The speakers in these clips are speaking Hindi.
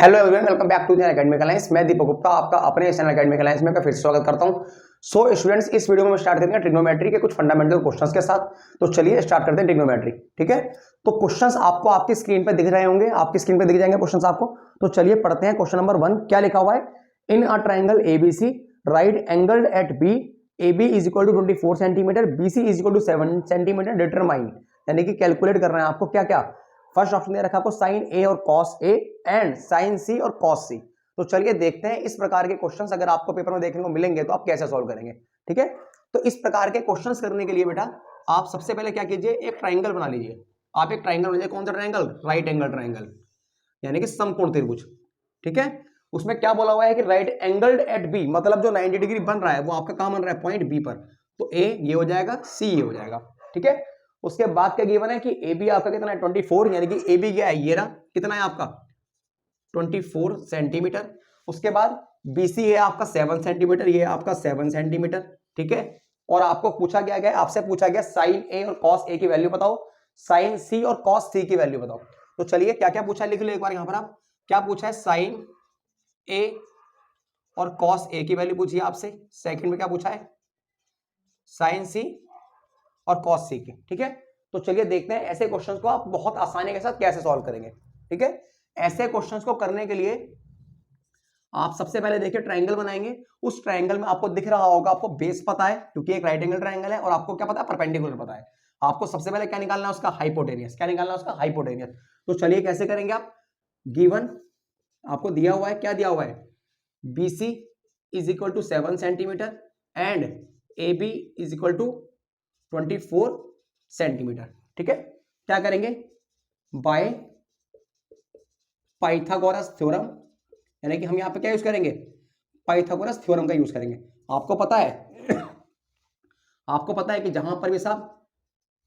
Hello everyone, welcome back to the Academic Alliance. मैं दीपक गुप्ता आपका अपने चैनल एकेडमिक अलायंस में फिर से स्वागत करता हूं। सो स्टूडेंट्स, इस वीडियो में स्टार्ट करेंगे ट्रिग्नोमेट्री के कुछ फंडामेंटल क्वेश्चंस के साथ। तो चलिए स्टार्ट करते हैं ट्रिग्नोमेट्री। ठीक है, तो क्वेश्चंस आपको आपकी स्क्रीन पर दिख रहे होंगे, आपकी स्क्रीन पर दिख जाएंगे क्वेश्चंस आपको। तो चलिए पढ़ते हैं। क्वेश्चन नंबर 1 क्या लिखा हुआ है? In a triangle ABC right angled at B, AB is equal to 24 centimetre, BC is equal to 7 centimetre, determine, यानी कि कैलकुलेट करना है आपको क्या क्या। फर्स्ट ऑप्शन दे रखा आपको साइन ए और कॉस ए एंड साइन सी और कॉस सी। तो चलिए देखते हैं इस प्रकार के क्वेश्चंस अगर आपको पेपर में देखने को मिलेंगे तो आप कैसे सॉल्व करेंगे। ठीक है, तो इस प्रकार के क्वेश्चंस करने के लिए बेटा आप सबसे पहले क्या कीजिए, एक ट्राइंगल बना लीजिए। आप एक ट्राइंगल बनाइए। कौन सा ट्राइंगल? राइट एंगल ट्राइंगल, यानी कि समकोण त्रिभुज। ठीक है, उसमें क्या बोला हुआ है कि राइट एंगल्ड एट बी, मतलब जो 90 डिग्री बन रहा है वो आपका कहां बन रहा है? पॉइंट बी पर। तो ए ये हो जाएगा, सी ये हो जाएगा। ठीक है, उसके बाद क्या गिवन है कि ए बी आपका कितना है? 24, यानी कि ए बी क्या है? ये रहा, कितना है आपका? 24 सेंटीमीटर। उसके बाद BC है आपका 7 सेंटीमीटर, ये आपका 7 सेंटीमीटर। ठीक है, और आपको पूछा गया गया, आपसे पूछा गया साइन ए और कॉस ए की वैल्यू बताओ, साइन सी और कॉस सी की वैल्यू बताओ। तो चलिए क्या क्या पूछा है लिख लो एक बार यहां पर। आप क्या पूछा है? साइन ए और कॉस ए की वैल्यू पूछी है आपसे। सेकंड में क्या पूछा है? साइन सी और कॉस सी की। ठीक है, तो चलिए देखते हैं ऐसे क्वेश्चंस को आप बहुत आसानी के साथ कैसे सॉल्व करेंगे। ठीक है, ऐसे क्वेश्चंस को करने के लिए आप सबसे पहले देखिए ट्रायंगल बनाएंगे। उस ट्रायंगल में आपको दिख रहा होगा, आपको बेस पता है क्योंकि एक राइट एंगल ट्रायंगल है, और आपको क्या पता है? परपेंडिकुलर पता है। आपको सबसे पहले क्या निकालना है? उसका हाइपोटेनियस। क्या निकालना है? उसका हाइपोटेनियस। तो चलिए कैसे करेंगे आप? गिवन आपको दिया हुआ है, क्या दिया हुआ है? BC is equal to 7 centimetre and AB is equal to 24 centimetre. ठीक है, क्या करेंगे? बाय पाइथागोरस थ्योरम, यानी कि हम यहां पे क्या यूज करेंगे? पाइथागोरस थ्योरम का यूज करेंगे। आपको पता है आपको पता है कि जहां पर भी साहब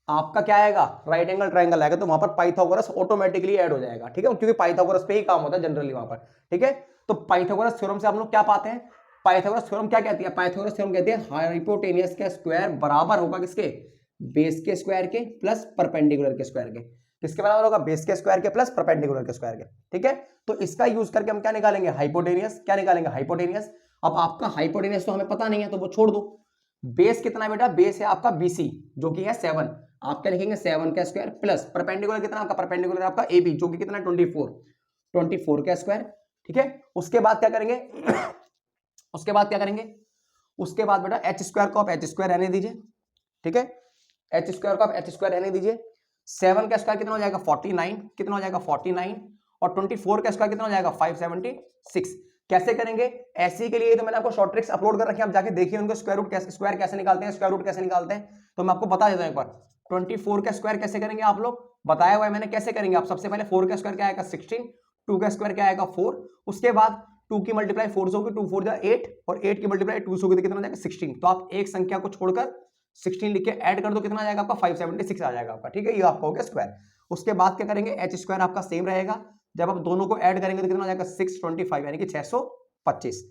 आपका क्या आएगा? राइट एंगल ट्रायंगल आएगा, तो वहां पर पाइथागोरस ऑटोमेटिकली ऐड हो जाएगा। ठीक है, क्योंकि पाइथागोरस पे ही काम होता है जनरली वहां पर। ठीक है, तो पाइथागोरस थ्योरम से हम लोग क्या पाते हैं? पाइथागोरस थ्योरम क्या कहती है? पाइथागोरस थ्योरम कहती है हाइपोटेनियस का स्क्वायर बराबर होगा किसके? बेस के स्क्वायर के प्लस परपेंडिकुलर के स्क्वायर के। किसके बराबर होगा? बेस के स्क्वायर के प्लस परपेंडिकुलर के स्क्वायर के। ठीक है, तो इसका यूज करके हम क्या निकालेंगे? हाइपोटेनियस। क्या निकालेंगे? हाइपोटेनियस। अब आपका हाइपोटेनियस तो हमें पता नहीं है, तो वो छोड़ दो। बेस कितना है बेटा? बेस है आपका BC जो कि है 7। आप क्या लिखेंगे? 7 का स्क्वायर प्लस परपेंडिकुलर कितना आपका? परपेंडिकुलर आपका AB जो कि कितना है? 24 का स्क्वायर। ठीक है, उसके बाद क्या करेंगे? उसके बाद क्या करेंगे? उसके बाद बेटा h स्क्वायर को आप h स्क्वायर रहने दीजिए। ठीक है, h स्क्वायर को आप h स्क्वायर रहने दीजिए। 7 का स्क्वायर कितना हो जाएगा? 49। कितना हो जाएगा? 49। और 24 का स्क्वायर कितना हो जाएगा? 576। कैसे करेंगे? ऐसे के लिए तो मैंने आपको शॉर्ट ट्रिक्स अपलोड कर रखी है, आप जाके देखिए उनको। स्क्वायर कैसे निकालते हैं, स्क्वायर रूट कैसे निकालते हैं, तो मैं आपको बता देता हूं एक बार। 24 का स्क्वायर कैसे करेंगे आप लोग? बताया हुआ है मैंने कैसे करेंगे। आप सबसे पहले 4 का स्क्वायर क्या आएगा? 16। 2 का स्क्वायर क्या आएगा? 4। उसके बाद 2 की मल्टीप्लाई 4 से होगी, 2 4 जा 8, और 8 की मल्टीप्लाई 2 से होगी तो कितना हो जाएगा? 16। तो आप एक संख्या को छोड़कर 16 लिख के ऐड कर दो, कितना आ जाएगा आपका? 576 आ जाएगा आपका। ठीक है, ये आपका हो गया स्क्वायर। उसके बाद क्या करेंगे? h स्क्वायर आपका सेम रहेगा। जब आप दोनों को ऐड करेंगे तो कितना हो जाएगा? 625, यानी कि 625।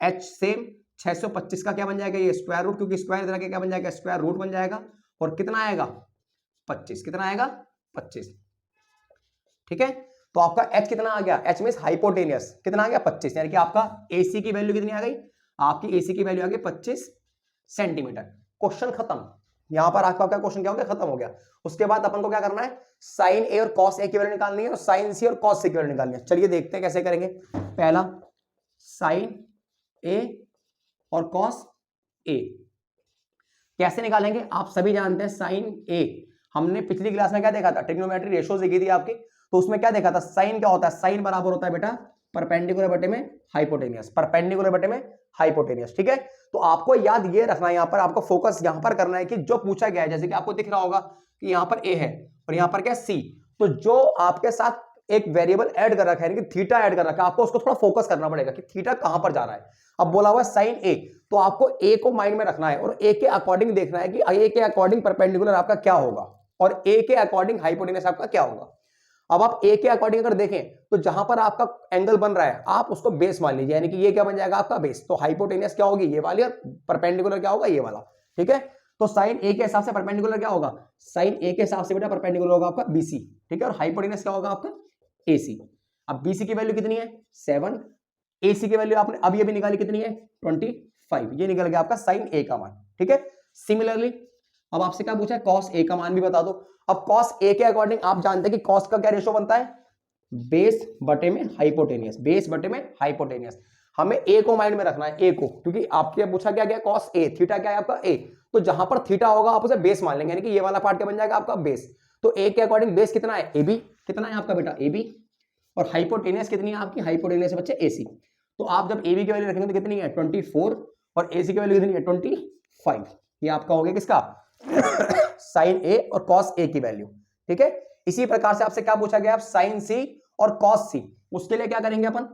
h सेम 625 का क्या बन जाएगा? ये स्क्वायर रूट, क्योंकि स्क्वायर इधर के क्या बन जाएगा? स्क्वायर रूट बन जाएगा। और कितना आएगा? 25। कितना आएगा? 25। ठीक है, तो आपका h कितना आ गया? h मींस हाइपोटेनियस कितना आ गया? 25, यानी कि आपका AC की वैल्यू कितनी आ गई? आपकी AC की वैल्यू आ गई 25 सेंटीमीटर। क्वेश्चन खत्म। यहां पर आपका क्या क्वेश्चन क्या हो गया? खत्म हो गया। उसके बाद अपन को क्या करना है? साइन ए और कॉस ए की वैल्यू निकालनी है और साइन सी और कॉस सी की वैल्यू निकालनी है। चलिए देखते हैं कैसे करेंगे। पहला साइन ए और कॉस ए कैसे निकालेंगे? आप सभी जानते हैं साइन ए, हमने पिछली क्लास में क्या देखा था? ट्रिग्नोमेट्री रेशियो सीखी थी आपकी, तो उसमें क्या देखा था? साइन क्या होता है? साइन बराबर होता है बेटा परपेंडिकुलर बटे में हाइपोटेनियस। परपेंडिकुलर बटे में हाइपोटेनियस। ठीक है, तो आपको याद ये रखना है, यहां पर आपको फोकस यहां पर करना है कि जो पूछा गया है, जैसे कि आपको दिख रहा होगा कि यहां पर ए है और यहां पर क्या? सी। तो जो आपके साथ एक वेरिएबल ऐड कर रखा है, यानी कि थीटा ऐड कर रखा है, आपको उसको थोड़ा फोकस करना पड़ेगा कि थीटा कहां पर जा रहा है। अब बोला हुआ साइन ए, तो आपको ए को माइंड में रखना है और ए के अकॉर्डिंग देखना है कि ए के अकॉर्डिंग परपेंडिकुलर आपका क्या होगा और ए के अकॉर्डिंग हाइपोटेनस आपका क्या होगा। अब आप ए के अकॉर्डिंग अगर देखें तो जहां पर आपका एंगल बन रहा है आप उसको बेस मान लीजिए, यानी कि ये क्या बन जाएगा? आपका बेस। तो हाइपोटेनस क्या होगी? ये वाली, और परपेंडिकुलर क्या होगा? ये वाला। ठीक है, तो साइन ए के हिसाब से परपेंडिकुलर क्या होगा? साइन ए के हिसाब से बेटा परपेंडिकुलर होगा आपका BC। ठीक है, और हाइपोटेनस क्या होगा आपका? AC। अब BC की वैल्यू कितनी है 7, AC की वैल्यू आपने अभी अभी निकाली कितनी है 25, ये निकल गया आपका साइन A का मान। ठीक है, सिमिलरली अब आपसे क्या पूछा है कॉस A का मान भी बता दो। अब कॉस A के अकॉर्डिंग आप जानते हैं कि कॉस का क्या रेशो बनता है, बेस बटे में हाइपोटेनियस, बेस बटे में हाइपोटेनियस। हमें A को माइंड में रखना है, A को, क्योंकि आपके पूछा क्या गया कॉस A, थीटा क्या है आपका A, तो जहां पर थीटा होगा आप उसे बेस मान लेंगे, यानी कि ये वाला पार्ट क्या बन जाएगा आपका बेस। तो A के अकॉर्डिंग बेस कितना है AB, कितना है आपका बेटा AB, और हाइपोटेनियस कितनी है आपकी, हाइपोटेनियस बच्चे AC। तो आप जब AB की वैल्यू रखेंगे तो कितनी है 24 और AC की वैल्यू कितनी है 25, ये आपका हो गया किसका साइन A और कॉस A की वैल्यू। ठीक है, इसी प्रकार से आपसे क्या पूछा गया, आप साइन C और कॉस C, उसके लिए क्या करेंगे अपन,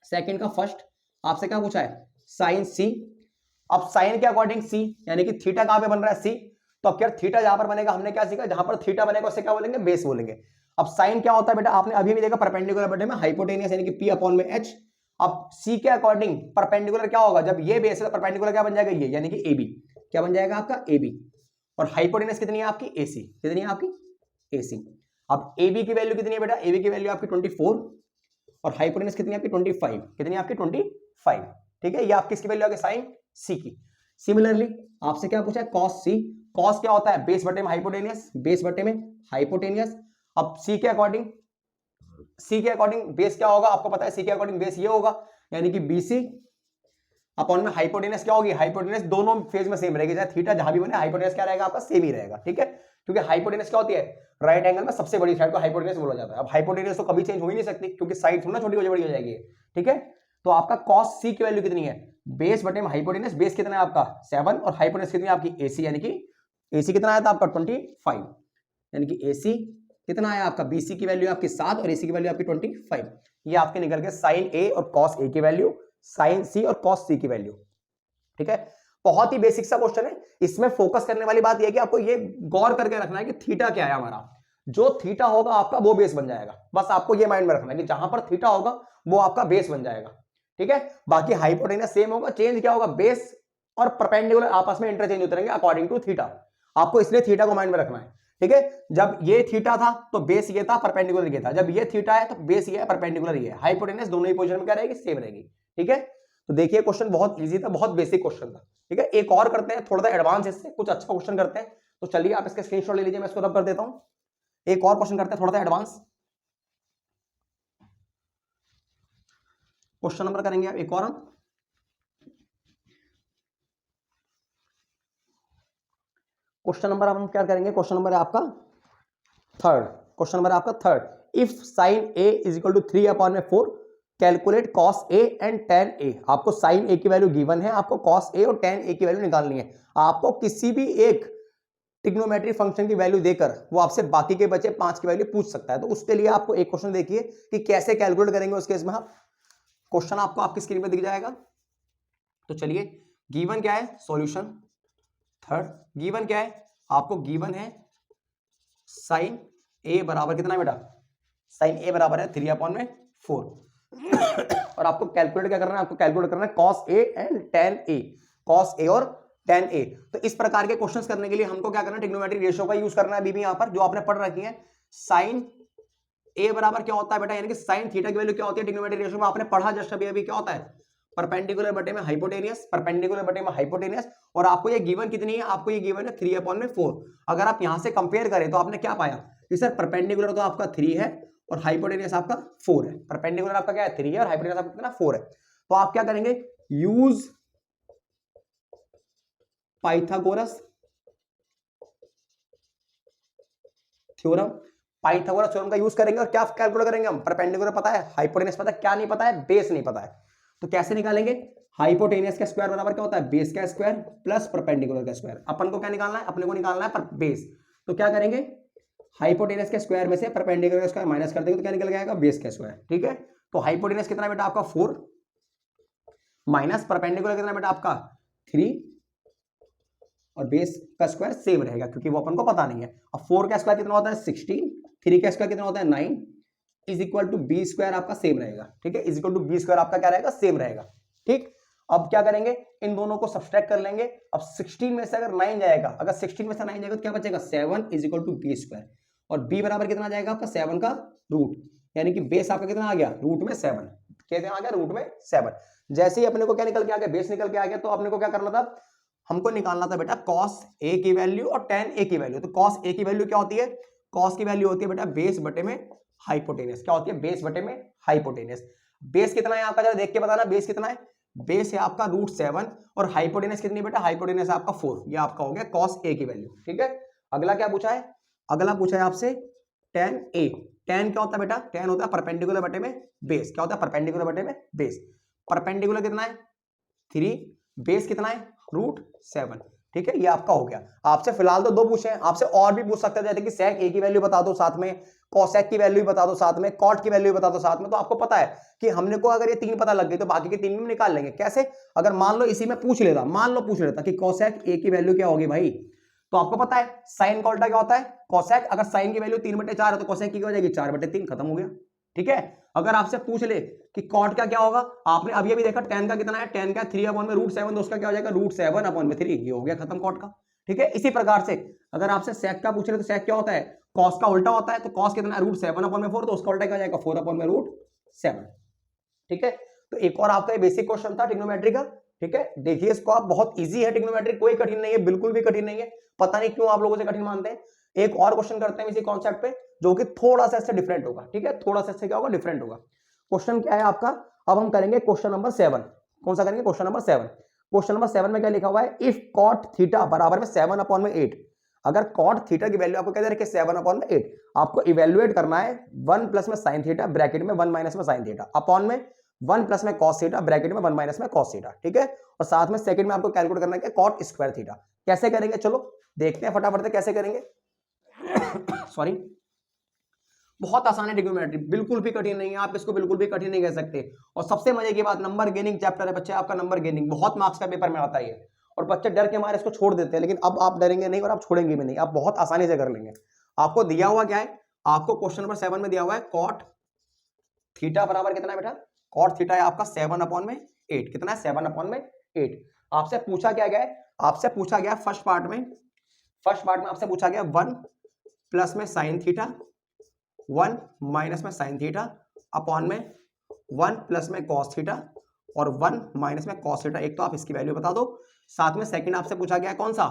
सेकंड का फर्स्ट आपसे क्या पूछा है साइन C। अब साइन के अकॉर्डिंग C, यानी कि थीटा कहां पे बन रहा है C, तो अब क्या थीटा जहां पर बनेगा, हमने क्या सीखा, जहां पर थीटा बनेगा उससे क्या बोलेंगे बेस बोलेंगे। अब साइन क्या होता है बेटा, आपने अभी भी देखा परपेंडिकुलर बटे में हाइपोटेनियस, यानी कि P अपॉन में H। अब C के अकॉर्डिंग परपेंडिकुलर क्या होगा, जब ये बेस है तो परपेंडिकुलर क्या बन जाएगा ये, यानी कि AB, क्या बन जाएगा आपका AB। और हाइपोटेनियस कितनी है आपकी AC, कितनी है आपकी AC। अब AB की वैल्यू कितनी है बेटा, AB की वैल्यू आपकी 24 और हाइपोटेनियस कितनी है आपकी 25, कितनी है आपकी 25। ठीक है, ये आपकी इसकी वैल्यू आ गई साइन C की। सिमिलरली आपसे क्या पूछा है कॉस C, कॉस क्या होता है बेस बटे में हाइपोटेनियस, बेस बटे में हाइपोटेनियस। अब C के अकॉर्डिंग बेस क्या होगा आपको पता है, C के अकॉर्डिंग बेस ये होगा, यानी कि BC अपॉन में हाइपोटेनस क्या होगी, हाइपोटेनस दोनों फेज में सेम रहेगी, चाहे थीटा जहां भी बने हाइपोटेनस क्या रहेगा आपका सेम ही रहेगा। ठीक है, क्योंकि हाइपोटेनस क्या होती है राइट एंगल में सबसे बड़ी साइड को हाइपोटेनस बोला जाता है। अब हाइपोटेनस तो कभी चेंज हो ही नहीं सकती क्योंकि साइड थोड़ा छोटी बड़ी हो जाएगी। ठीक है, तो आपका cos C की वैल्यू कितनी है, बेस बटे में हाइपोटेनस, बेस कितना है आपका 7 और हाइपोटेनस कितनी है आपकी AC, यानी कि AC कितना आया था आपका 25, यानी कि AC कितना आया आपका, BC की वैल्यू आपकी 7 और AC की वैल्यू आपकी 25। ये आपके निकल गए साइन A और cos A की वैल्यू, साइन C और cos C की वैल्यू। ठीक है, बहुत ही बेसिक सा क्वेश्चन है, इसमें फोकस करने वाली बात यह है कि आपको ये गौर करके रखना है कि थीटा क्या है हमारा, जो थीटा होगा आपका वो बेस बन जाएगा, बस आपको ये माइंड में रखना है कि जहां पर थीटा होगा वो आपका बेस बन जाएगा। ठीक है, बाकी हाइपोटेनस सेम होगा, चेंज क्या होगा बेस और परपेंडिकुलर आपस में इंटरचेंज होते रहेंगे अकॉर्डिंग टू थीटा, आपको इसलिए थीटा को माइंड में रखना है। ठीक है, जब ये थीटा था तो बेस ये था, परपेंडिकुलर ये था, जब ये थीटा है तो बेस ये है, परपेंडिकुलर ये है, हाइपोटेनस दोनों ही पोजीशन में क्या रहेगी सेम रहेगी। ठीक है, तो देखिए क्वेश्चन बहुत इजी था, बहुत बेसिक क्वेश्चन था। ठीक है, एक और करते हैं थोड़ा सा एडवांस, इससे कुछ अच्छा क्वेश्चन करते हैं। तो चलिए आप इसके स्क्रीनशॉट ले लीजिए, मैं इसको रब कर देता हूं। एक और क्वेश्चन करते हैं थोड़ा सा एडवांस, क्वेश्चन नंबर करेंगे आप एक और, हम क्वेश्चन नंबर हम क्या करेंगे, क्वेश्चन नंबर है आपका थर्ड, क्वेश्चन नंबर है आपका third. If sine A is equal to 3/4 calculate cos A and tan A। आपको sin A की वैल्यू गिवन है, आपको cos A और tan A की वैल्यू निकालनी है। आपको किसी भी एक ट्रिग्नोमेट्रिक फंक्शन की वैल्यू देकर वो आपसे बाकी के बचे 5 की वैल्यू पूछ सकता है। तो उसके लिए आपको एक क्वेश्चन देखिए कि कैसे कैलकुलेट करेंगे उस केस में। आप क्वेश्चन आपको आपकी स्क्रीन पर दिख जाएगा। तो चलिए गिवन क्या है, सॉल्यूशन थर्ड, गिवन क्या है आपको, गिवन है साइन A बराबर कितना है बेटा, साइन A बराबर है 3/4 और आपको कैलकुलेट क्या करना है, आपको कैलकुलेट करना है cos A and tan A, cos A और tan A। तो इस प्रकार के क्वेश्चंस करने के लिए हमको क्या करना है, ट्रिग्नोमेट्रिक रेशियो का यूज करना है अभी भी यहां पर जो आपने पढ़ रखी है। साइन A बराबर क्या होता है बेटा, यानी कि साइन थीटा की वैल्यू क्या होती है ट्रिग्नोमेट्रिक रेशियो में, आपने पढ़ा जस्ट अभी क्या होता है, परपेंडिकुलर बटे में हाइपोटेनियस, परपेंडिकुलर बटे में हाइपोटेनियस। और आपको ये गिवन कितनी है, आपको ये गिवन है 3/4। अगर आप यहां से कंपेयर करें तो आपने क्या पाया कि सर परपेंडिकुलर तो आपका 3 है और हाइपोटेनियस आपका 4 है, परपेंडिकुलर आपका क्या है 3 है और हाइपोटेनियस आपका कितना 4 है। तो आप क्या करेंगे, use Pythagoras theorem, Pythagoras theorem का यूज करेंगे और क्या कैलकुलेट करेंगे हम, परपेंडिकुलर पता है, हाइपोटेनियस पता है, क्या नहीं पता है, बेस नहीं पता है। तो कैसे निकालेंगे, हाइपोटेनियस का स्क्वायर बराबर क्या होता है, बेस का स्क्वायर प्लस परपेंडिकुलर का स्क्वायर। अपन को क्या निकालना है, अपने को निकालना है पर बेस। तो क्या करेंगे, हाइपोटेनस के स्क्वायर में से परपेंडिकुलर का स्क्वायर माइनस कर देंगे तो क्या निकल जाएगा, बेस का स्क्वायर। ठीक है, तो हाइपोटेनस कितना बेटा आपका 4 माइनस परपेंडिकुलर कितना बेटा आपका 3 और बेस का स्क्वायर सेम रहेगा क्योंकि वो अपन को पता नहीं है। अब 4 का स्क्वायर कितना होता है 16, 3 का स्क्वायर कितना होता है 9 is equal to b square आपका सेम रहेगा। ठीक है, is equal to b square आपका क्या रहेगा, सेम रहेगा। ठीक, अब क्या करेंगे, इन दोनों को सब्सट्रैक्ट कर लेंगे। अब 16 में से अगर 9 जाएगा, अगर 16 में से 9 जाएगा तो क्या बचेगा 7 is equal to b square और b बराबर कितना जाएगा आपका 7 का रूट। यानी कि बेस आपका कितना आ गया, रूट में 7, कितना आ गया, रूट में 7। जैसे ही अपने को क्या निकल के आ गया, बेस निकल के आ गया, तो अपने को क्या करना था, हमको निकालना था बेटा cos a की वैल्यू और tan a की वैल्यू। तो cos a की वैल्यू क्या होती है, cos की वैल्यू होती है बेटा बेस बटे में हाइपोटेनस। क्या होती है, बेस बटे में हाइपोटेनस। बेस कितना है आपका, जरा देख के बताना, बेस कितना है, बेस है आपका √7 और हाइपोटेनस कितनी बेटा, हाइपोटेनस है आपका 4। ये आपका हो गया cos a की वैल्यू। ठीक है, अगला क्या पूछा है, अगला पूछा है आपसे tan a। tan क्या होता है बेटा, tan होता है परपेंडिकुलर बटे में बेस। क्या होता है, परपेंडिकुलर बटे में बेस। परपेंडिकुलर कितना है 3, बेस कितना है √7। ठीक है, ये आपका हो गया। आपसे फिलहाल तो 2 पूछे हैं, आपसे और भी पूछ सकते हैं, जैसे कि sec a की वैल्यू बता दो साथ में, cosec की वैल्यू बता दो साथ में, cot की वैल्यू बता दो साथ में। तो आपको पता है कि हमने को अगर ये 3 पता लग गई तो बाकी के 3 भी निकाल लेंगे। कैसे, अगर मान लो इसी में पूछ लेता, मान लो पूछ लेता कि cosec a की वैल्यू क्या होगी भाई, तो आपको पता है साइन का उल्टा क्या होता है cosec। अगर साइन की वैल्यू 3/4 है तो cosec की क्या हो जाएगी, 4/3, खत्म हो गया। ठीक है, अगर आपसे पूछ ले कि कॉट का क्या होगा, आपने अभी अभी देखा tan का कितना है, tan का 3/√7, तो उसका क्या हो जाएगा √7/3, ये हो गया खत्म कॉट का। ठीक है, इसी प्रकार से अगर आपसे sec का पूछ रहे तो sec क्या होता है, cos का उल्टा होता है। तो cos कितना है √7/4, तो उसका उल्टा क्या हो जाएगा 4/√7। ठीक है, तो एक और आपका बेसिक क्वेश्चन था ट्रिग्नोमेट्री का। ठीक है, देखिए इसको आप, बहुत इजी है ट्रिग्नोमेट्री, कोई कठिन नहीं है, बिल्कुल भी कठिन नहीं है। पता नहीं क्यों आप लोगों से कठिन मानते हैं। एक और क्वेश्चन करते हैं इसी कॉन्सेप्ट पे, जो कि थोड़ा सा इससे डिफरेंट होगा। ठीक है, थोड़ा सा इससे क्या होगा, डिफरेंट होगा। क्वेश्चन क्या है आपका, अब हम करेंगे क्वेश्चन नंबर 7। कौन सा करेंगे, क्वेश्चन नंबर 7। क्वेश्चन नंबर 7 में क्या लिखा हुआ है, इफ कॉट थीटा बराबर में 7/8। अगर कॉट थीटा की वैल्यू आपको क्या दे रखी है 7/8, आपको इवेल्युएट करना है 1 प्लस में साइन थीटा ब्रैकेट में 1 माइनस में साइन थीटा अपॉन में 1 प्लस में कॉस थीटा ब्रैकेट में 1 माइनस में कॉस थीटा। ठीक है, और साथ में सेकंड में आपको कैलकुलेट करना है कॉट स्क्वायर थीटा। कैसे करेंगे, चलो देखते हैं फटाफट से कैसे करेंगे। सॉरी, बहुत आसान है ट्रिग्नोमेट्री, बिल्कुल भी कठिन नहीं है, आप इसको बिल्कुल भी कठिन नहीं कह सकते। और सबसे मजे की बात, नंबर गेनिंग चैप्टर है बच्चे, आपका नंबर गेनिंग बहुत मार्क्स का पेपर में आता है, और बच्चे डर के मारे इसको छोड़ देते हैं, लेकिन अब आप डरेंगे नहीं और आप छोड़ेंगे भी नहीं, आप बहुत आसानी से कर लेंगे। आपको दिया हुआ क्या है, आपको क्वेश्चन नंबर 7 में दिया हुआ है कॉट थीटा बराबर कितना है बेटा, कॉट थीटा है आपका 7/8। कितना है 7/8। आपसे पूछा क्या गया है, आपसे पूछा गया फर्स्ट पार्ट में आपसे पूछा गया 1 प्लस में साइन थीटा, 1 माइनस में साइन थीटा अपॉन में 1 प्लस में कॉस थीटा और 1 माइनस में कॉस थीटा। एक तो आप इसकी वैल्यू बता दो, साथ में सेकंड आपसे पूछा गया कौन सा,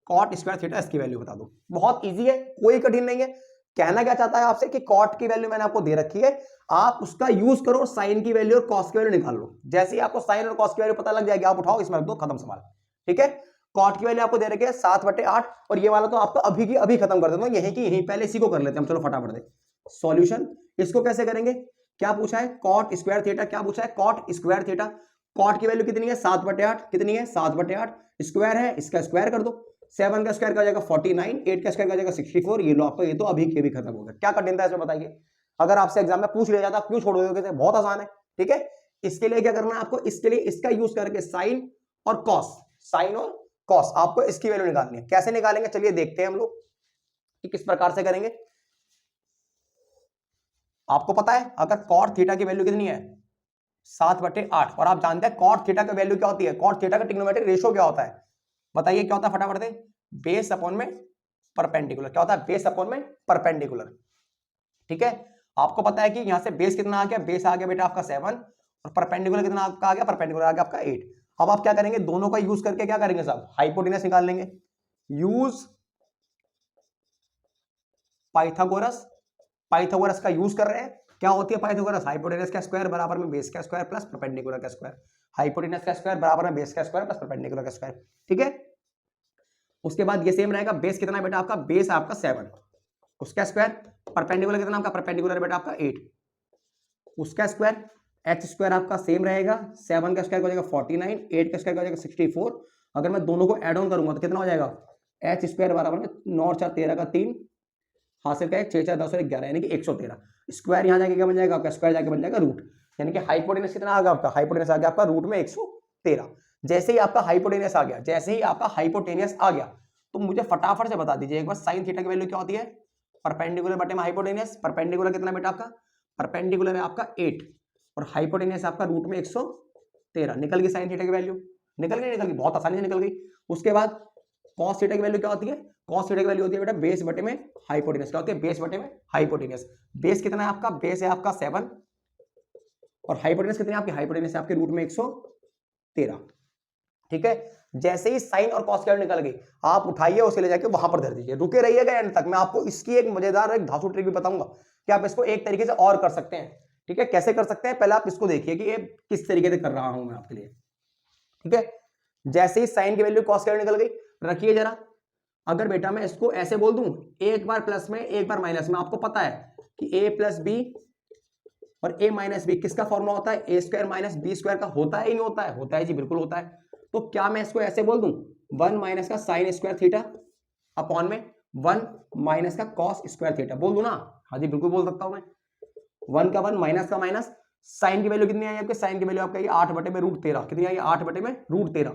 कॉट स्क्वायर थीटा, इसकी वैल्यू बता दो। बहुत इजी है, कोई कठिन नहीं है। कहना क्या चाहता है आपसे कि कॉट की वैल्यू मैंने आपको दे रखी है, आप उसका यूज करो, साइन की वैल्यू और कॉस की वैल्यू निकाल लो। जैसे ही आपको साइन और कॉस की वैल्यू पता लग जाएगी, आप उठाओ, इसमें रख दो, खत्म सवाल। ठीक है, कॉट की वैल्यू आपको दे रखी है 7/8, और ये वाला तो आपका अभी की अभी खत्म कर देता हूं, यही की यही, पहले इसी को कर लेते हैं हम। चलो फटाफट से सॉल्यूशन, इसको कैसे करेंगे, क्या पूछा है कॉट स्क्वायर थीटा, क्या पूछा है कॉट स्क्वायर थीटा। कॉट की वैल्यू कितनी है 7/8, कितनी है 7/8, स्क्वायर है, इसका स्क्वायर कर दो, 7 का स्क्वायर का जाएगा 49, 8 का स्क्वायर का जाएगा 64। ये लो आपको, ये तो अभी के भी खत्म हो गया। क्या कठिनता है इसमें बताइए, अगर आपसे एग्जाम में पूछ लिया जाता क्यों छोड़ दोगे, बहुत आसान है। ठीक है, इसके लिए क्या करना है आपको, इसके लिए इसका यूज करके साइन और कॉस, साइन और कॉस, आपको इसकी वैल्यू निकालनी है। कैसे निकालेंगे चलिए देखते हैं हम लोग कि किस प्रकार से करेंगे। आपको पता है अगर कॉट थीटा की वैल्यू कितनी है 7/8, और आप जानते हैं कॉट थीटा की वैल्यू क्या होती है, कॉट थीटा का ट्रिग्नोमेट्रिक रेशियो क्या होता है, बताइए क्या होता है फटाफट से, बेस अपॉन में परपेंडिकुलर। क्या होता है, बेस अपॉन में परपेंडिकुलर। ठीक है, आपको पता है कि यहां से बेस कितना आ गया, बेस आ गया बेटा आपका 7, और परपेंडिकुलर कितना आपका आ गया, परपेंडिकुलर आ गया आपका 8। अब आप क्या करेंगे, दोनों का यूज करके क्या करेंगे साहब, हाइपोटेनस निकाल लेंगे। यूज पाइथागोरस, पाइथागोरस का यूज कर रहे हैं। क्या होती है पाइथागोरस, हाइपोटेनस का स्क्वायर बराबर में बेस का स्क्वायर प्लस परपेंडिकुलर का स्क्वायर, हाइपोटेनस का स्क्वायर बराबर में बेस का स्क्वायर प्लस परपेंडिकुलर का स्क्वायर। ठीक है, उसके बाद ये सेम रहेगा, बेस कितना है बेटा आपका, बेस आपका 7, उसका स्क्वायर, परपेंडिकुलर कितना आपका, परपेंडिकुलर बेटा आपका 8, उसका स्क्वायर, एच स्क्वायर आपका सेम रहेगा, 7 का स्क्वायर हो जाएगा 49, 8 का स्क्वायर हो जाएगा 64। अगर मैं दोनों को ऐड ऑन करूंगा तो कितना हो जाएगा, एच स्क्वायर बराबर में 9 और 4 13 का 3, हासिल का 6 4 10 और 11 यानी कि 113। स्क्वायर यहाँ जाके क्या बन जाएगा आपका, स्क्वायर जाके बन जाएगा रूट, यानी कि हाइपोटेनस कितना आ गया आपका, हाइपोटेनस आ गया आपका रूट में 113। जैसे ही आपका हाइपोटेनस आ गया, जैसे ही आपका हाइपोटेनस आ गया, तो मुझे फटाफट से बता दीजिए एक बार साइन थीटा की वैल्यू क्या होती है, परपेंडिकुलर बटे में हाइपोटेनस। परपेंडिकुलर कितना बेटा आपका, परपेंडिकुलर है आपका 8, और हाइपोटेनस आपका रूट में 113। निकल गई साइन थीटा की वैल्यू, निकल गई, बहुत आसानी से निकल गई। उसके बाद कॉस थीटा की वैल्यू क्या होती है? कॉस थीटा की वैल्यू होती है बेटा बेस बटे में हाइपोटेनस। क्या होती है? बेस बटे में हाइपोटेनस। बेस कितना है आपका? बेस है आपका 7 और हाइपोटेनस कितनी है आपकी? हाइपोटेनस है आपके रूट में 113। ठीक है, जैसे ही साइन और कॉस की वैल्यू निकल गई आप उठाइए उसे ले जाके वहां पर धर दीजिए। रुके रहिएगा एंड तक, मैं आपको इसकी एक मजेदार एक धांसू ट्रिक भी बताऊंगा कि आप इसको एक तरीके से और कर सकते हैं। ठीक है, कैसे कर सकते हैं पहले आप इसको देखिए कि ये किस तरीके से कर रहा हूं मैं आपके लिए। ठीक है, जैसे ही साइन की वैल्यू कॉस की वैल्यू निकल गई, रखिए जरा। अगर बेटा मैं इसको ऐसे बोल दूं, एक बार प्लस में एक बार माइनस में, आपको पता है कि a प्लस बी और a माइनस बी किसका फॉर्मूला होता है? ए स्क्वायर माइनस बी स्क्वायर का। होता है ही नहीं होता है? होता है जी, बिल्कुल होता है। तो क्या मैं इसको ऐसे बोल दूं 1 माइनस का साइन स्क्वायर थीटा अपॉन में 1 माइनस का कॉस स्क्वायर थीटा, बोल दूं ना? हाँ जी बिल्कुल बोल सकता हूं मैं। 1 का 1 माइनस का माइनस, साइन की वैल्यू कितनी आई आपके? साइन की वैल्यू आपका 8 बटे में रूट 13। कितनी आई? 8 बटे में रूट 13।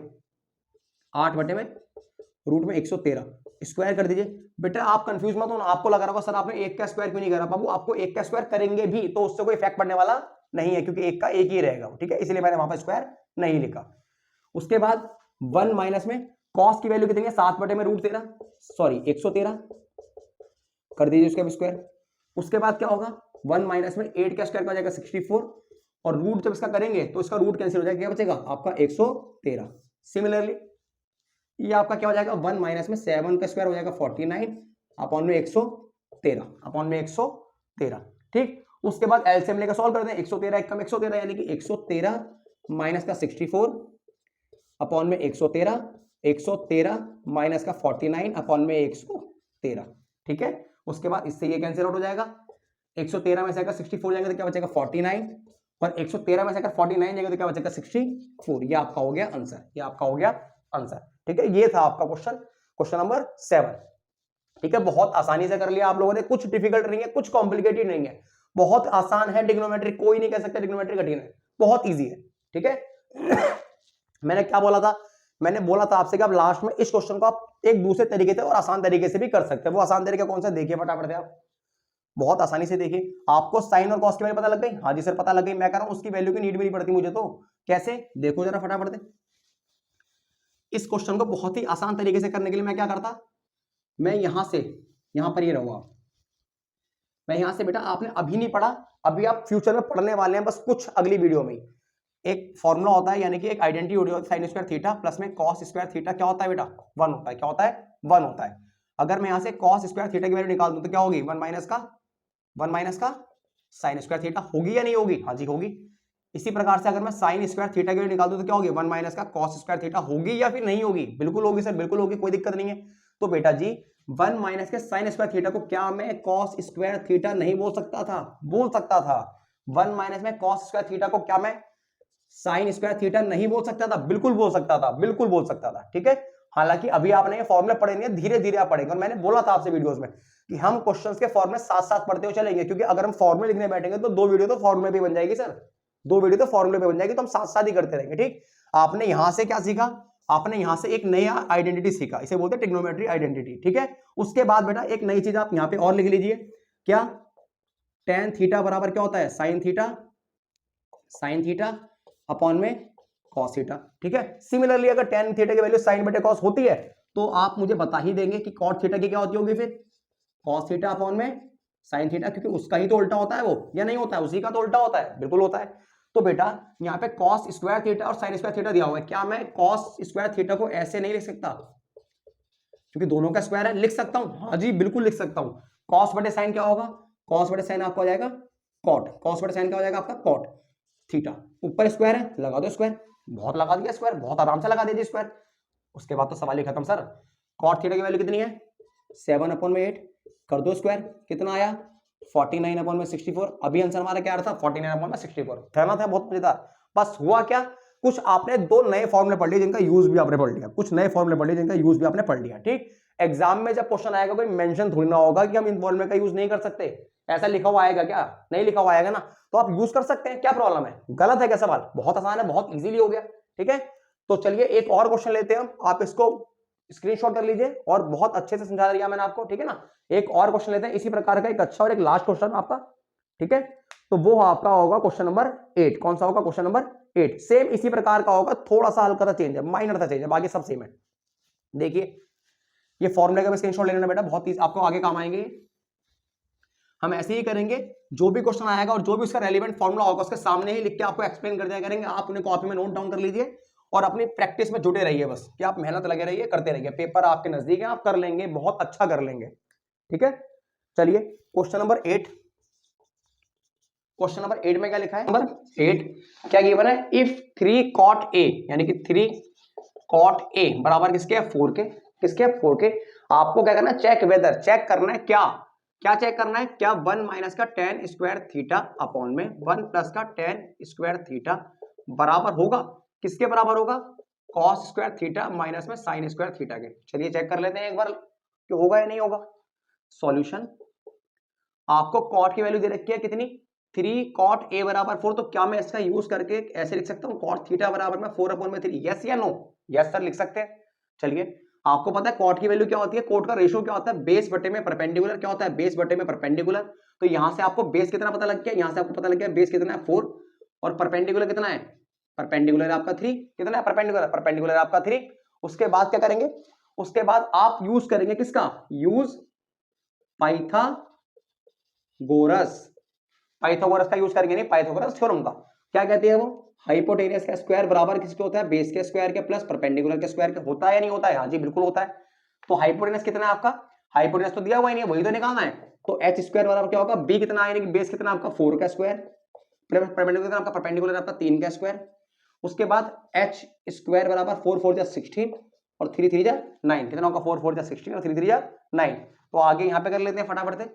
8 बटे में रूट में 113। स्क्वायर कर दीजिए। बेटा आप कंफ्यूज मत हो ना, आपको लग रहा होगा सर आपने 1 का स्क्वायर क्यों नहीं करा? बाबू आपको 1 का स्क्वायर करेंगे भी तो उससे कोई इफेक्ट पड़ने वाला नहीं है, क्योंकि 1 का 1 ही रहेगा। ठीक है, इसलिए मैंने वहां पर स्क्वायर नहीं लिखा। उसके बाद 1 माइनस में कॉस की वैल्यू कितनी है? 7 बटे में रूट 13, सॉरी 113 कर दीजिए उसका स्क्वायर। उसके बाद क्या होगा? 1 माइनस में 8 का स्क्वायर का हो जाएगा 64 और रूट जब इसका करेंगे तो इसका रूट कैंसिल हो जाएगा, क्या बचेगा आपका? 113। सिमिलरली ये आपका क्या हो जाएगा? 1 माइनस में 7 का स्क्वायर हो जाएगा 49 अपॉन में 113 अपॉन में 113। ठीक, उसके बाद एलसीएम लेकर सॉल्व कर दें। 113 एक कम 113 यानी कि 113 माइनस का 64 अपॉन में 113, 113 माइनस का 49 अपॉन में 113। ठीक है, उसके बाद इससे ये कैंसिल आउट हो जाएगा। 113 में से अगर 64 जाएंगे तो क्या बचेगा? 49 और 113 में से अगर 49 जाएंगे तो क्या बचेगा? 64। ये आपका हो गया आंसर, ये आपका हो गया आंसर। ठीक है, ये था आपका क्वेश्चन, क्वेश्चन नंबर 7। ठीक है, बहुत आसानी से कर लिया आप लोगों ने, कुछ डिफिकल्ट नहीं है, कुछ कॉम्प्लिकेटेड नहीं है, बहुत आसान है। ट्रिग्नोमेट्री कोई नहीं कह सकता ट्रिग्नोमेट्री कठिन है, बहुत इजी है। ठीक है मैंने क्या बोला था? मैंने बोला था आपसे कि आप लास्ट में इस क्वेश्चन को आप एक दूसरे तरीके से और आसान तरीके से भी कर सकते हैं। वो आसान तरीका कौन सा? देखिए फटाफट से आप बहुत आसानी से देखिए। आपको साइन और कॉस की वैल्यू पता लग गई? हाँ जी सर पता लग गई। मैं कह रहा हूं उसकी वैल्यू की नीड भी नहीं पड़ती मुझे तो। कैसे? देखो जरा फटाफट से। इस क्वेश्चन को बहुत ही आसान तरीके से करने के लिए मैं क्या करता, मैं यहां से यहां पर ये रहूंगा। मैं यहां से बेटा आपने अभी नहीं पढ़ा, अभी आप फ्यूचर में पढ़ने वाले हैं, बस कुछ अगली वीडियो में। एक फॉर्मूला होता है, यानी कि एक आइडेंटिटी होती है साइन स्क्वायर थीटा प्लस में कॉस स्क्वायर थीटा। क्या होता है बेटा? 1 होता है। क्या होता है? 1 होता है। अगर मैं यहां से कॉस स्क्वायर थीटा की वैल्यू निकाल दूं तो क्या होगी? 1 माइनस का साइन स्क्वायर थीटा। होगी या नहीं होगी? हाँ जी होगी। इसी प्रकार से अगर मैं साइन स्क्वायर थीटा की वैल्यू निकाल दूं तो क्या होगी? 1 माइनस का कॉस स्क्वायर थीटा। होगी या फिर नहीं होगी? बिल्कुल होगी सर, बिल्कुल होगी, कोई दिक्कत नहीं है। तो बेटा जी 1 माइनस के साइन स्क्वायर थीटा को क्या मैं कॉस स्क्वायर थीटा नहीं बोल सकता था? बोल सकता था। 1 माइनस में कॉस स्क्वायर थीटा को क्या मैं साइन स्क्वायर थीटा नहीं बोल सकता था? बिल्कुल बोल सकता था, बिल्कुल बोल सकता था। ठीक है, हालांकि अभी आपने ये फॉर्मूले पढ़े नहीं, धीरे धीरे आप पढ़ेंगे। और मैंने बोला था आपसे वीडियोस में कि हम क्वेश्चंस के फॉर्मूले साथ साथ पढ़ते हुए चलेंगे, क्योंकि अगर हम फॉर्मूले लिखने बैठेंगे तो 2 वीडियो तो फॉर्मूले पे बन जाएगी सर, 2 वीडियो तो फॉर्मूले पे बन जाएगी, तो हम साथ साथ ही करते रहेंगे। ठीक, आपने यहां से क्या सीखा? आपने यहां से एक नया आइडेंटिटी सीखा, इसे बोलते हैं ट्रिग्नोमेट्री आइडेंटिटी। ठीक है, उसके बाद बेटा एक नई चीज आप यहां पे और लिख लीजिए। क्या? टेन थीटा बराबर क्या होता है? Sine theta, sine theta upon में कॉस थीटा। ठीक है, सिमिलरली अगर टेन थीटा की वैल्यू साइन बटे कॉस होती है तो आप मुझे बता ही देंगे कि कॉट थीटा की क्या होती होगी फिर? कॉस थीटा अपॉन में साइन थीटा, क्योंकि उसका ही तो उल्टा होता है वो, या नहीं होता है? उसी का तो उल्टा होता है, बिल्कुल होता है। तो बेटा यहाँ पे कॉस स्क्वायर थीटा और साइन स्क्वायर थीटा दिया हुआ है, क्या मैं कॉस स्क्वायर थीटा को ऐसे नहीं लिख सकता? क्योंकि दोनों का स्क्वायर है, लिख सकता हूं। हाँ जी बिल्कुल लिख सकता हूं। कॉस बटे साइन क्या होगा? कॉस बटे साइन आपका हो जाएगा कॉट। कॉस बटे साइन क्या हो जाएगा आपका? Cot theta. ऊपर स्क्वायर है, लगा दो स्क्वायर। बहुत लगा दिया स्क्वायर, बहुत आराम से लगा दीजिए स्क्वायर। उसके बाद तो सवाल ही खत्म सर। कॉट थीटा की वैल्यू कितनी है? 7 अपॉन में 8, कर दो स्क्वायर, कितना आया? 49 अपॉन में 64। अभी आंसर हमारा क्या आ रहा था? 49 अपॉन में 64। था, बहुत मजेदार। बस हुआ क्या, कुछ आपने 2 नए फॉर्मूले पढ़ लिए जिनका यूज भी आपने पढ़ लिया, कुछ नए फॉर्मूले पढ़ लिए जिनका यूज भी आपने पढ़ लिया। ठीक, एग्जाम में जब क्वेश्चन आएगा कोई मेंशन थोड़ी ना होगा कि हम इन फॉर्मूले का यूज नहीं कर सकते। ऐसा लिखा हुआ आएगा क्या? नहीं लिखा हुआ आएगा ना, तो आप यूज कर सकते हैं, क्या प्रॉब्लम है? गलत है क्या सवाल? बहुत आसान है, बहुत इजीली हो गया। ठीक है, तो चलिए एक और क्वेश्चन लेते हैं हम, आप इसको स्क्रीनशॉट कर लीजिए, और बहुत अच्छे से समझा दिया मैंने आपको। ठीक है ना, एक और क्वेश्चन लेते हैं इसी प्रकार का, एक अच्छा और एक लास्ट क्वेश्चन आपका। ठीक है, तो वो आपका होगा क्वेश्चन नंबर 8। कौन सा होगा? क्वेश्चन नंबर 8 सेम इसी प्रकार का होगा, थोड़ा सा हल्का सा चेंज है, माइनर सा चेंज है, बाकी सब सेम है। देखिए ये फॉर्मूले का भी स्क्रीनशॉट ले लेना बेटा, बहुत ही आपको आगे काम आएंगे। हम ऐसे ही करेंगे, जो भी क्वेश्चन आएगा और जो भी उसका रेलिवेंट फॉर्मूला होगा उसके सामने ही लिख के आपको एक्सप्लेन कर दिया करेंगे। आप उन्हें कॉपी में नोट डाउन कर लीजिए और अपनी प्रैक्टिस में जुटे रहिए, बस कि आप मेहनत लगे रहिए, करते रहिए। पेपर आपके नजदीक है, आप कर लेंगे, बहुत अच्छा कर लेंगे। ठीक है, चलिए क्वेश्चन नंबर 8। क्वेश्चन नंबर 8 में क्या लिखा है? नंबर 8 क्या गिवन है? इफ 3 cot a, यानी कि 3 cot a बराबर किसके है? 4 के। किसके? 4 के। आपको क्या करना है? चेक वेदर, चेक करना है क्या? क्या चेक करना है? क्या 1 माइनस का tan स्क्वायर थीटा अपॉन में 1 प्लस का tan स्क्वायर थीटा बराबर होगा किसके? बराबर होगा cos स्क्वायर थीटा माइनस में sin स्क्वायर थीटा के। चलिए चेक कर लेते हैं एक बार कि होगा या नहीं होगा। सॉल्यूशन, आपको cot की वैल्यू दे रखी है कितनी? 3 cot a बराबर 4। तो क्या मैं इसका यूज करके ऐसे लिख सकता हूँ cot थीटा बराबर में 4 अपॉन में 3? यस या नो? यस सर लिख सकते हैं। चलिए, आपको पता है cot की वैल्यू क्या होती है? cot का रेशियो क्या होता है? बेस बटे में परपेंडिकुलर। क्या होता है? बेस बटे में परपेंडिकुलर। तो यहां से आपको बेस कितना पता लग गया, यहां से आपको पता लग गया बेस कितना है 4 और परपेंडिकुलर कितना है? परपेंडिकुलर आपका 3। कितना है परपेंडिकुलर? परपेंडिकुलर आपका 3। उसके बाद क्या करेंगे? उसके बाद आप यूज करेंगे किसका? Use Pythagoras. पाइथागोरस का यूज करेंगे, नहीं पाइथागोरस थ्योरम का। क्या कहती है वो? हाइपोटेनियस का स्क्वायर बराबर किसके होता है? बेस के स्क्वायर के प्लस परपेंडिकुलर के स्क्वायर के। होता है या नहीं होता है? हाँ जी बिल्कुल होता है। तो हाइपोटेनियस कितना है आपका? हाइपोटेनियस तो दिया हुआ ही नहीं है, वही तो निकालना है। तो एच स्क्वायर बराबर क्या होगा? बी कितना है, यानी कि बेस कितना आपका 4 का स्क्वायर प्लस परपेंडिकुलर आपका परपेंडिकुलर आपका 3 का स्क्वायर। उसके बाद एच स्क्वायर बराबर 4 4 जा 16 और 3 3 जा 9। कितना होगा? 4 4 जा 16 और 3 3 जा 9। तो आगे यहां पे कर लेते हैं फटाफट से।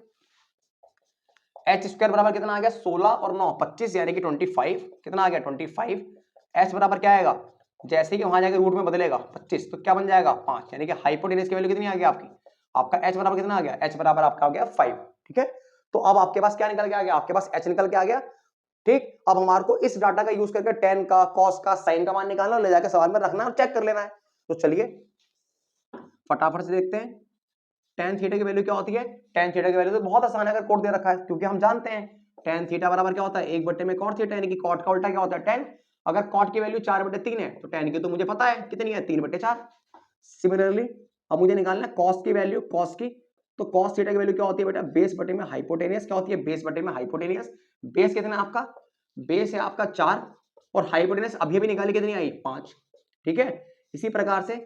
एच स्क्वायर बराबर कितना आ गया? 16 और 9 25, यानी कि 25। कितना आ गया? 25। एच बराबर क्या आएगा? जैसे कि वहां जाकर रूट में बदलेगा 25 तो क्या बन जाएगा? 5। यानी कि हाइपोटेनस की वैल्यू कितनी आ गई आपकी? आपका एच बराबर कितना आ गया? एच बराबर आपका आ गया 5। ठीक है, तो अब आपके पास क्या निकल के आ गया? आपके पास एच निकल के आ गया। ठीक, अब हमारे को इस डाटा का यूज करके tan का, cos का, sin का मान निकालना और ले जाकर सवाल में रखना और चेक कर लेना है। तो चलिए फटाफट से देखते हैं tan थीटा की वैल्यू क्या होती है। tan थीटा की वैल्यू तो बहुत आसान है, अगर कोड दे रखा है, क्योंकि हम जानते हैं tan थीटा बराबर क्या होता है? 1 बटे में cot थीटा, यानी कि cot का उल्टा क्या होता है? tan। अगर cot की वैल्यू 4 बटे 3 है तो tan की तो मुझे पता है कितनी है? 3 बटे 4। सिमिलरली अब मुझे निकालना है cos की वैल्यू, cos की। तो cos थीटा की वैल्यू क्या होती है बेटा? बेस बटे में हाइपोटेनियस। क्या होती है? बेस बटे में हाइपोटेनियस। बेस कितना है आपका? बेस है आपका 4 और हाइपोटेनियस अभी अभी निकाली कितनी आई? 5। ठीक है, इसी प्रकार से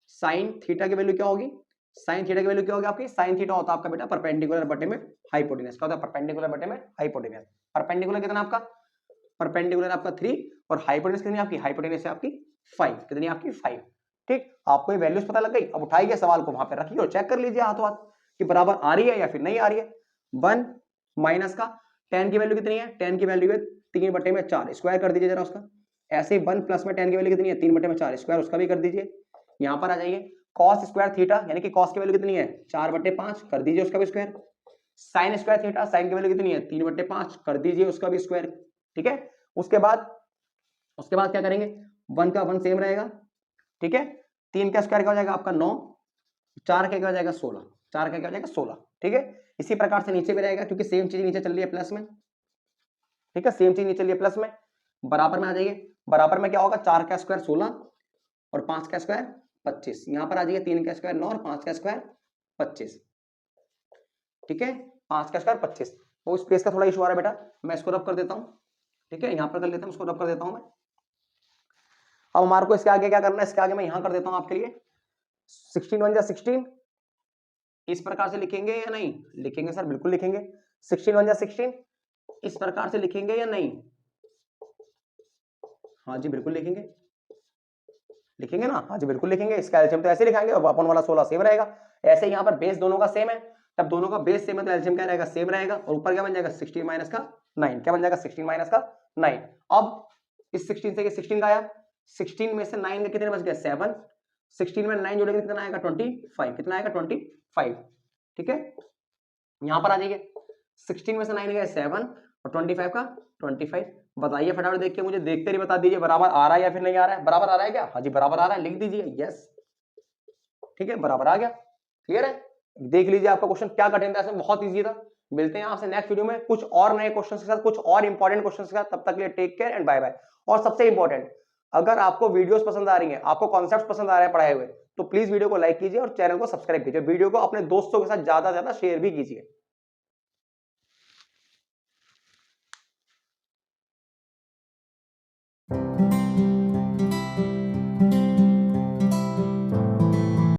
साइन थीटा की वैल्यू क्या होगी? साइन थीटा की वैल्यू क्या होगी आपकी? साइन थीटा होता है आपका बेटा परपेंडिकुलर बटे में हाइपोटेनस। क्या होता है? परपेंडिकुलर बटे में हाइपोटेनस। परपेंडिकुलर कितना आपका? परपेंडिकुलर आपका 3 और हाइपोटेनस कितनी आपकी? हाइपोटेनस है आपकी 5। कितनी आपकी? 5। ठीक, आपको ये वैल्यूज पता लग गई। अब उठाइए सवाल को वहां पे रखिए और चेक कर लीजिए हाथों हाथ कि बराबर आ रही है या फिर नहीं आ रही है। 1 माइनस का tan की वैल्यू कितनी है? tan की वैल्यू है 3 बटे में 4। स्क्वायर कर दीजिए जरा उसका। ऐसे ही 1 प्लस में tan की वैल्यू कितनी है? 3 बटे में 4। स्क्वायर उसका भी कर दीजिए। यहां पर आ जाइए, cos स्क्वायर थीटा यानी कि cos की वैल्यू कितनी है? 4 बटे 5। कर दीजिए उसका भी square. Sine square theta, sine की वैल्यू कितनी है? 3 बटे 5। कर दीजिए उसका भी स्क्वायर। ठीक है, उसके बाद क्या करेंगे? 1 का 1 सेम रहेगा। ठीक है, 3 का स्क्वायर क्या हो जाएगा आपका? 9। 4 का क्या हो जाएगा? 16। 4 का क्या हो जाएगा? 16। ठीक है, इसी प्रकार से नीचे भी रहेगा क्योंकि सेम चीज नीचे चल रही है प्लस में। ठीक है, सेम चीज नीचे चल रही है प्लस में। बराबर में आ जाइए, बराबर में क्या होगा? 4 का स्क्वायर 16 और 5 का स्क्वायर 25। यहां पर आ जाइए, 3 का स्क्वायर 9 और 5 का स्क्वायर 25। ठीक है, 5 का स्क्वायर 25। वो स्पेस का थोड़ा इशू आ रहा है बेटा, मैं इसको रब कर देता हूं। ठीक है, यहां पर कर लेता हूं, इसको रब कर देता हूं मैं। अब हमारे को इसके आगे क्या करना है? इसके आगे मैं यहां कर देता हूं आपके लिए। 16 1 जा 16 इस प्रकार से लिखेंगे या नहीं लिखेंगे? सर बिल्कुल लिखेंगे। 16 1 जा 16 इस प्रकार से लिखेंगे या नहीं? हाँ जी बिल्कुल लिखेंगे। लिखेंगे ना? हाँ जी बिल्कुल लिखेंगे। इसका एलसीएम तो ऐसे लिखाएंगे और अपन वाला 16 सेम रहेगा। ऐसे यहाँ पर बेस दोनों का सेम है, तब दोनों का बेस सेम है तो एलसीएम क्या रहेगा? सेम रहेगा। और ऊपर क्या बन जाएगा? 16 माइनस का 9। क्या बन जाएगा? 16 माइनस का 9। अब इस 16 से 16 का आया, 16 में से 9 के कितने बच गए? 7। 16 में 9 जोड़ेंगे कितना आएगा? 25। कितना आएगा? 25। ठीक है, यहां पर आ जाइए, 16 में से 9 गए 7 और 25 का 25। बताइए फटाफट देख के मुझे, देखते ही बता दीजिए बराबर आ रहा है या फिर नहीं आ रहा है। बराबर आ रहा है क्या? हाँ जी बराबर आ रहा है, लिख दीजिए यस। ठीक है, बराबर आ गया। क्लियर है? देख लीजिए आपका क्वेश्चन क्या कठिन था, इसमें बहुत इजी था। मिलते हैं आपसे नेक्स्ट वीडियो में कुछ और नए क्वेश्चन के साथ, कुछ और इंपॉर्टेंट क्वेश्चन के साथ। तब तक के लिए take care and bye bye. और सबसे इंपॉर्टेंट, अगर आपको वीडियोस पसंद आ रही हैं, आपको कॉन्सेप्ट्स पसंद आ रहे हैं पढ़ाए हुए, तो प्लीज वीडियो को लाइक कीजिए और चैनल को सब्सक्राइब कीजिए। वीडियो को अपने दोस्तों के साथ ज्यादा से ज्यादा शेयर भी कीजिए।